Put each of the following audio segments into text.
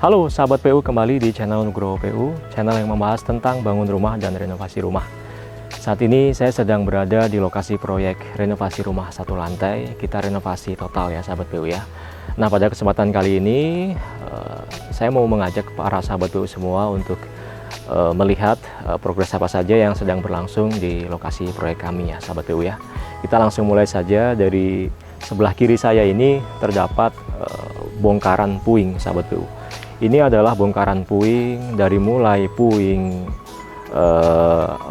Halo sahabat PU, kembali di channel Nugroho PU, channel yang membahas tentang bangun rumah dan renovasi rumah. Saat ini saya sedang berada di lokasi proyek renovasi rumah satu lantai. Kita renovasi total ya sahabat PU ya. Nah, pada kesempatan kali ini saya mau mengajak para sahabat PU semua untuk melihat progres apa saja yang sedang berlangsung di lokasi proyek kami ya sahabat PU ya. Kita langsung mulai saja. Dari sebelah kiri saya ini terdapat bongkaran puing sahabat PU. Ini adalah bongkaran puing, dari mulai puing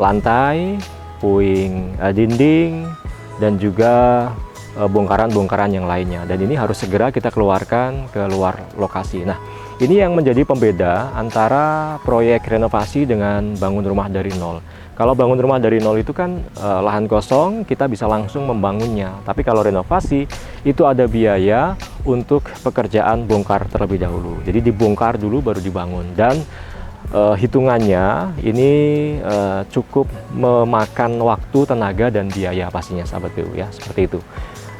lantai, puing dinding, dan juga bongkaran-bongkaran yang lainnya. Dan ini harus segera kita keluarkan ke luar lokasi. Nah, ini yang menjadi pembeda antara proyek renovasi dengan bangun rumah dari nol. Kalau bangun rumah dari nol itu kan lahan kosong, kita bisa langsung membangunnya. Tapi kalau renovasi itu ada biaya untuk pekerjaan bongkar terlebih dahulu. Jadi dibongkar dulu baru dibangun. Dan hitungannya ini cukup memakan waktu, tenaga, dan biaya pastinya sahabat PU ya, seperti itu.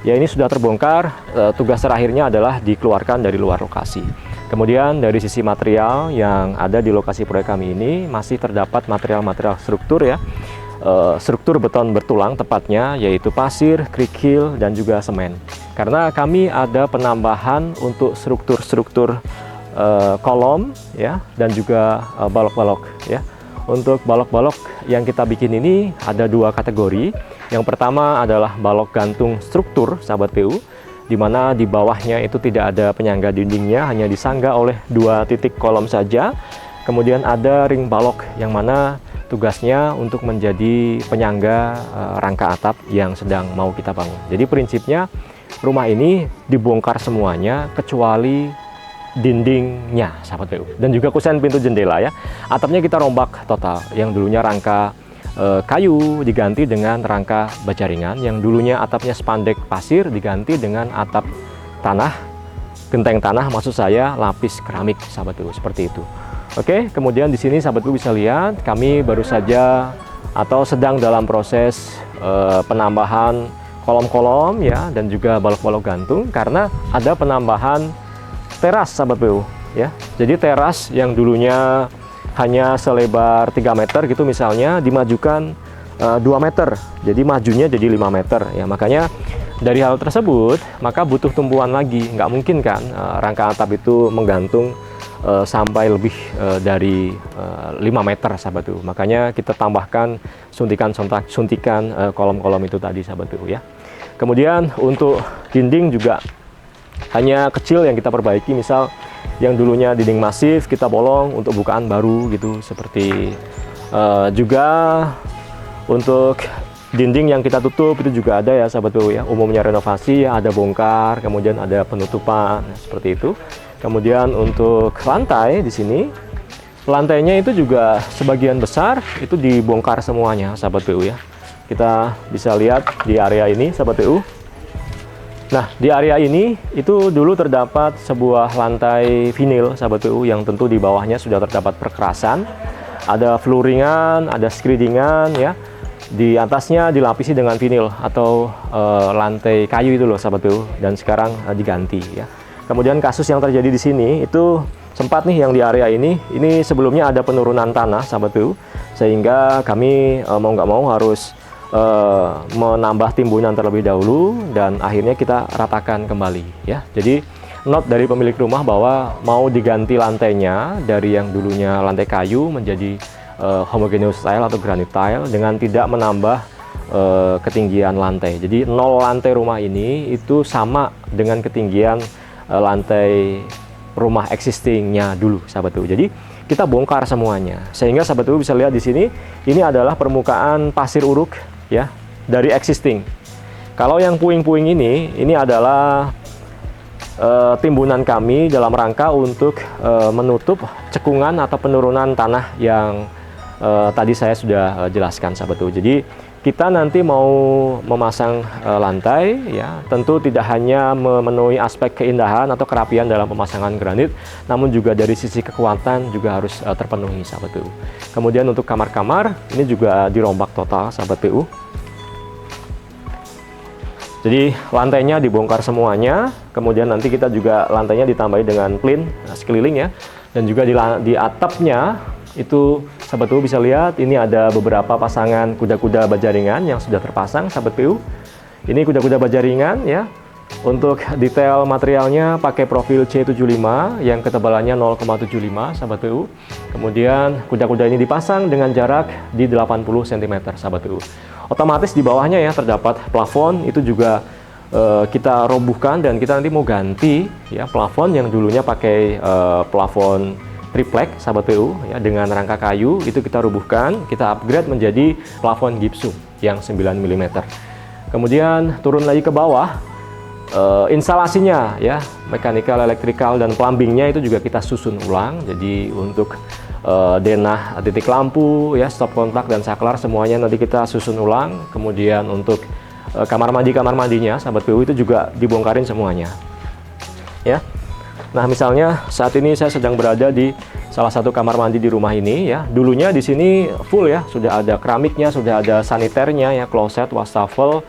Ya, ini sudah terbongkar, tugas terakhirnya adalah dikeluarkan dari luar lokasi. Kemudian dari sisi material yang ada di lokasi proyek kami ini masih terdapat material-material struktur ya, struktur beton bertulang tepatnya, yaitu pasir, kerikil, dan juga semen. Karena kami ada penambahan untuk struktur-struktur kolom ya, dan juga balok-balok ya. Untuk balok-balok yang kita bikin ini ada dua kategori. Yang pertama adalah balok gantung struktur sahabat PU, di mana di bawahnya itu tidak ada penyangga dindingnya, hanya disangga oleh dua titik kolom saja. Kemudian ada ring balok yang mana tugasnya untuk menjadi penyangga rangka atap yang sedang mau kita bangun. Jadi prinsipnya rumah ini dibongkar semuanya kecuali dindingnya sahabat PU, dan juga kusen pintu jendela ya. Atapnya kita rombak total, yang dulunya rangka kayu diganti dengan rangka baja ringan, yang dulunya atapnya spandek pasir diganti dengan atap tanah, genteng tanah maksud saya, lapis keramik sahabat PU, seperti itu. Oke, kemudian di sini sahabat PU bisa lihat kami baru saja atau sedang dalam proses penambahan kolom-kolom ya, dan juga balok-balok gantung karena ada penambahan teras sahabat PU ya. Jadi teras yang dulunya hanya selebar 3 meter gitu misalnya, dimajukan 2 meter, jadi majunya jadi 5 meter ya. Makanya dari hal tersebut maka butuh tumpuan lagi. Nggak mungkin kan rangka atap itu menggantung sampai lebih dari 5 meter sahabat PU. Makanya kita tambahkan suntikan kolom-kolom itu tadi sahabat PU ya. Kemudian untuk dinding juga hanya kecil yang kita perbaiki, misal yang dulunya dinding masif kita bolong untuk bukaan baru gitu, seperti juga untuk dinding yang kita tutup itu juga ada ya sahabat PU ya. Umumnya renovasi ada bongkar, kemudian ada penutupan seperti itu. Kemudian untuk lantai di sini, lantainya itu juga sebagian besar itu dibongkar semuanya sahabat PU ya. Kita bisa lihat di area ini sahabat PU. Nah, di area ini itu dulu terdapat sebuah lantai vinil sahabat PU, yang tentu di bawahnya sudah terdapat perkerasan, ada flooringan, ada skridingan ya. Di atasnya dilapisi dengan vinil atau lantai kayu itu loh sahabat PU, dan sekarang diganti ya. Kemudian kasus yang terjadi di sini itu sempat nih yang di area ini sebelumnya ada penurunan tanah sahabat PU, sehingga kami mau nggak mau harus menambah timbunan terlebih dahulu, dan akhirnya kita ratakan kembali ya. Jadi note dari pemilik rumah bahwa mau diganti lantainya dari yang dulunya lantai kayu menjadi homogeneous tile atau granite tile dengan tidak menambah ketinggian lantai. Jadi 0 lantai rumah ini itu sama dengan ketinggian lantai rumah existingnya dulu sahabat PU. Jadi kita bongkar semuanya, sehingga sahabat PU bisa lihat di sini ini adalah permukaan pasir uruk ya dari existing. Kalau yang puing-puing ini adalah timbunan kami dalam rangka untuk menutup cekungan atau penurunan tanah yang tadi saya sudah jelaskan sahabat PU. Jadi kita nanti mau memasang lantai ya, tentu tidak hanya memenuhi aspek keindahan atau kerapian dalam pemasangan granit, namun juga dari sisi kekuatan juga harus terpenuhi sahabat PU. Kemudian untuk kamar-kamar ini juga dirombak total sahabat PU. Jadi lantainya dibongkar semuanya, kemudian nanti kita juga lantainya ditambahi dengan plin sekeliling ya. Dan juga di atapnya itu sahabat PU bisa lihat ini ada beberapa pasangan kuda-kuda baja ringan yang sudah terpasang sahabat PU. Ini kuda-kuda baja ringan ya. Untuk detail materialnya pakai profil C75 yang ketebalannya 0,75 sahabat PU. Kemudian kuda-kuda ini dipasang dengan jarak di 80 cm sahabat PU. Otomatis di bawahnya ya terdapat plafon, itu juga kita robohkan dan kita nanti mau ganti ya plafon yang dulunya pakai plafon triplek sahabat PU ya dengan rangka kayu, itu kita robohkan, kita upgrade menjadi plafon gipsum yang 9 mm. Kemudian turun lagi ke bawah. Instalasinya ya, mechanical, electrical, dan plumbingnya itu juga kita susun ulang. Jadi untuk denah titik lampu ya, stop kontak dan saklar semuanya nanti kita susun ulang. Kemudian untuk kamar mandinya sahabat PU itu juga dibongkarin semuanya ya. Nah, misalnya saat ini saya sedang berada di salah satu kamar mandi di rumah ini ya. Dulunya di sini full ya, sudah ada keramiknya, sudah ada saniternya ya, kloset, wastafel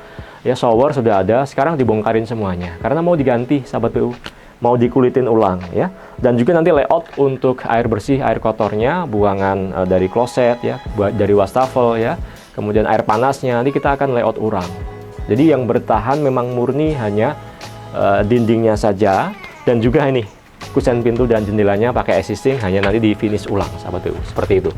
ya, shower sudah ada. Sekarang dibongkarin semuanya karena mau diganti sahabat PU, mau dikulitin ulang ya. Dan juga nanti layout untuk air bersih, air kotornya, buangan dari kloset ya, dari wastafel ya, kemudian air panasnya nanti kita akan layout ulang. Jadi yang bertahan memang murni hanya dindingnya saja, dan juga ini kusen pintu dan jendelanya pakai existing, hanya nanti di finish ulang sahabat PU, seperti itu.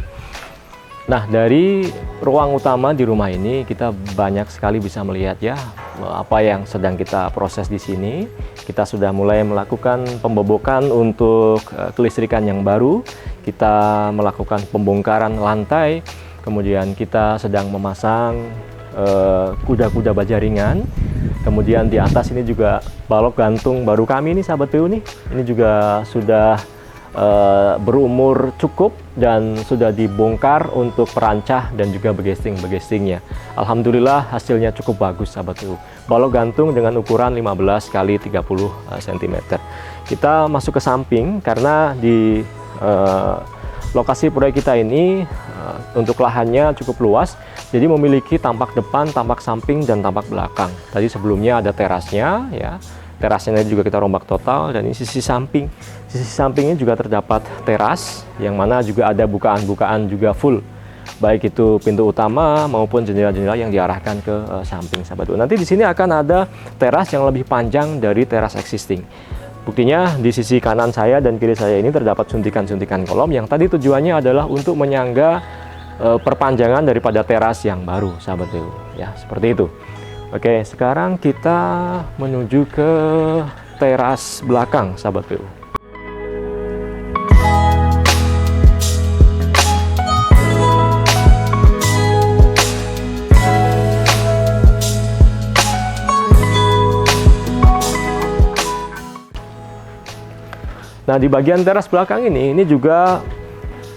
Nah, dari ruang utama di rumah ini kita banyak sekali bisa melihat ya apa yang sedang kita proses di sini. Kita sudah mulai melakukan pembobokan untuk kelistrikan yang baru. Kita melakukan pembongkaran lantai. Kemudian kita sedang memasang kuda-kuda baja ringan. Kemudian di atas ini juga balok gantung baru kami nih sahabat PU nih. Ini juga sudah berumur cukup dan sudah dibongkar untuk perancah dan juga begestingnya. Alhamdulillah hasilnya cukup bagus sahabat PU. Balok gantung dengan ukuran 15 x 30 cm. Kita masuk ke samping karena di lokasi proyek kita ini untuk lahannya cukup luas, jadi memiliki tampak depan, tampak samping, dan tampak belakang. Tadi sebelumnya ada terasnya ya. Terasnya juga kita rombak total, dan ini sisi samping. Sisi sampingnya juga terdapat teras yang mana juga ada bukaan-bukaan juga full. Baik itu pintu utama maupun jendela-jendela yang diarahkan ke samping sahabat. Nanti di sini akan ada teras yang lebih panjang dari teras existing. Buktinya di sisi kanan saya dan kiri saya ini terdapat suntikan-suntikan kolom yang tadi tujuannya adalah untuk menyangga perpanjangan daripada teras yang baru sahabat ya, seperti itu. Oke, sekarang kita menuju ke teras belakang sahabat PU. Nah, di bagian teras belakang ini juga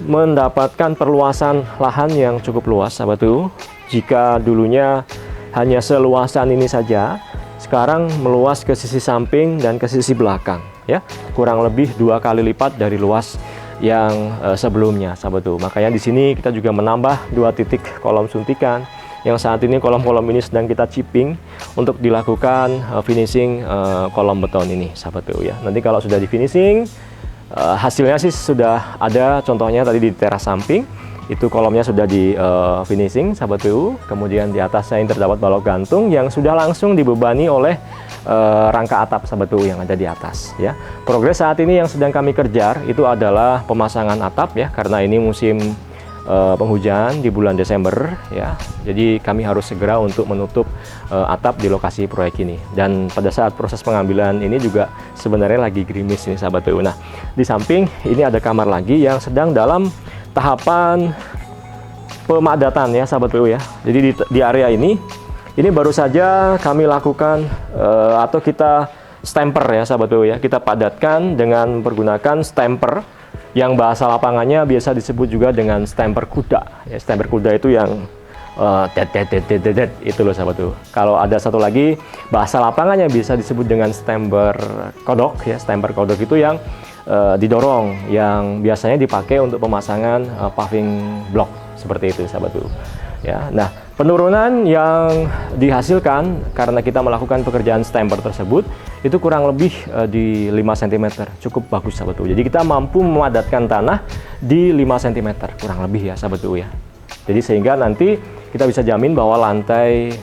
mendapatkan perluasan lahan yang cukup luas sahabat PU. Jika dulunya hanya seluasan ini saja, sekarang meluas ke sisi samping dan ke sisi belakang ya, kurang lebih 2 kali lipat dari luas yang sebelumnya sahabat PU. Makanya di sini kita juga menambah 2 titik kolom suntikan yang saat ini kolom-kolom ini sedang kita chipping untuk dilakukan finishing kolom beton ini sahabat PU ya. Nanti kalau sudah di finishing, hasilnya sih sudah ada, contohnya tadi di teras samping itu kolomnya sudah di finishing sahabat PU. Kemudian di atasnya ini terdapat balok gantung yang sudah langsung dibebani oleh rangka atap sahabat PU yang ada di atas ya. Progres saat ini yang sedang kami kejar itu adalah pemasangan atap ya, karena ini musim penghujan di bulan Desember ya. Jadi kami harus segera untuk menutup atap di lokasi proyek ini. Dan pada saat proses pengambilan ini juga sebenarnya lagi gerimis ini sahabat PU. Nah, di samping ini ada kamar lagi yang sedang dalam tahapan pemadatan ya sahabat PU ya. Jadi di area ini baru saja kami lakukan atau kita stamper ya sahabat PU ya. Kita padatkan dengan menggunakan stamper yang bahasa lapangannya biasa disebut juga dengan stamper kuda ya. Stamper kuda itu yang itu loh sahabat PU. Kalau ada satu lagi bahasa lapangannya bisa disebut dengan stamper kodok ya. Stamper kodok itu yang didorong, yang biasanya dipakai untuk pemasangan paving block seperti itu sahabat PU ya. Nah, penurunan yang dihasilkan karena kita melakukan pekerjaan stamper tersebut itu kurang lebih di 5 cm, cukup bagus sahabat PU. Jadi kita mampu memadatkan tanah di 5 cm kurang lebih ya sahabat PU ya. Jadi sehingga nanti kita bisa jamin bahwa lantai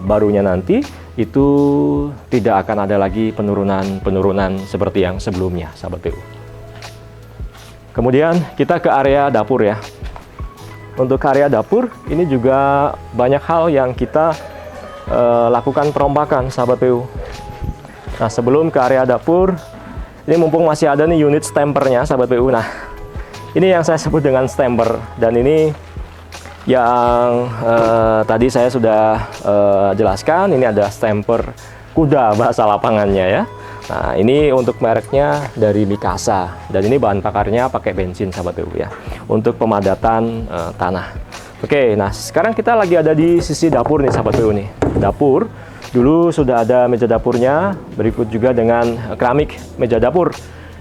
barunya nanti itu tidak akan ada lagi penurunan seperti yang sebelumnya sahabat PU. Kemudian kita ke area dapur ya. Untuk area dapur ini juga banyak hal yang kita lakukan perombakan sahabat PU. Nah, sebelum ke area dapur, ini mumpung masih ada nih unit stampernya sahabat PU. Nah, ini yang saya sebut dengan stamper, dan ini yang tadi saya sudah jelaskan. Ini ada stamper kuda bahasa lapangannya ya. Nah, ini untuk mereknya dari Mikasa, dan ini bahan bakarnya pakai bensin sahabat PU ya, untuk pemadatan tanah. Oke, nah sekarang kita lagi ada di sisi dapur nih sahabat PU nih. Dapur dulu sudah ada meja dapurnya, berikut juga dengan keramik meja dapur.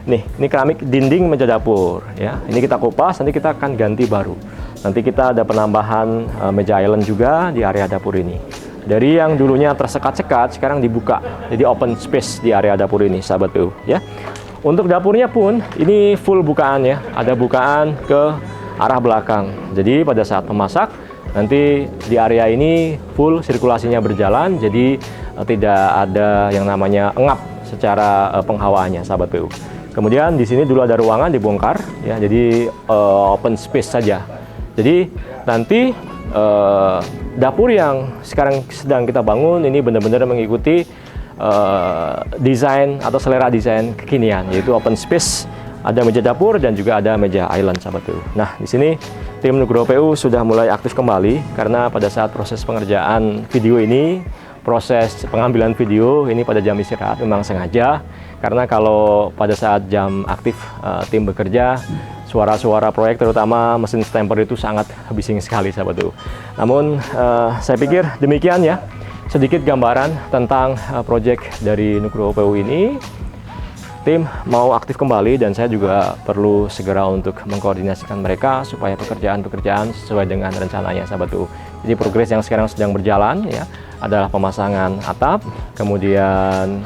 Nih, ini keramik dinding meja dapur ya. Ini kita kupas, nanti kita akan ganti baru. Nanti kita ada penambahan meja island juga di area dapur ini. Dari yang dulunya tersekat-sekat, sekarang dibuka. Jadi open space di area dapur ini sahabat PU ya. Untuk dapurnya pun ini full bukaan ya. Ada bukaan ke arah belakang. Jadi pada saat memasak nanti di area ini full sirkulasinya berjalan, jadi tidak ada yang namanya engap secara penghawaannya sahabat PU. Kemudian di sini dulu ada ruangan dibongkar ya, jadi open space saja. Jadi nanti dapur yang sekarang sedang kita bangun ini benar-benar mengikuti desain atau selera desain kekinian, yaitu open space, ada meja dapur dan juga ada meja island sahabat PU. Nah, di sini tim Nugroho PU sudah mulai aktif kembali karena pada saat proses pengerjaan video ini, proses pengambilan video ini pada jam istirahat memang sengaja, karena kalau pada saat jam aktif tim bekerja, suara-suara proyek terutama mesin stamper itu sangat bising sekali sahabat PU. Namun saya pikir demikian ya, sedikit gambaran tentang proyek dari Nugroho PU ini. Tim mau aktif kembali dan saya juga perlu segera untuk mengkoordinasikan mereka supaya pekerjaan-pekerjaan sesuai dengan rencananya sahabat PU. Jadi progres yang sekarang sedang berjalan ya adalah pemasangan atap, kemudian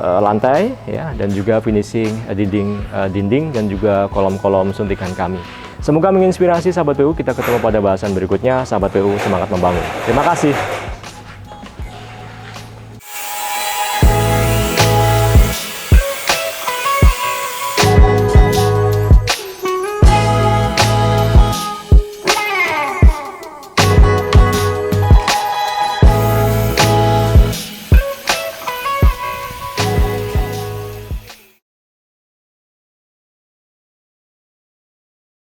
lantai ya, dan juga finishing dinding dan juga kolom-kolom suntikan kami. Semoga menginspirasi sahabat PU. Kita ketemu pada bahasan berikutnya. Sahabat PU, semangat membangun. Terima kasih.